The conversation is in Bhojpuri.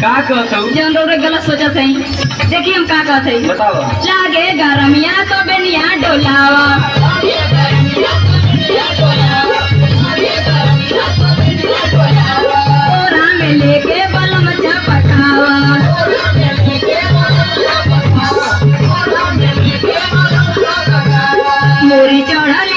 का कहत हूँ जौन रोरे गलत सोचत हई देखी हम का कहत हई बताओ लागे गरमिया तो बेनिया डोलावा ओरा में लेके बलम झपकावा मोरी चढ़ल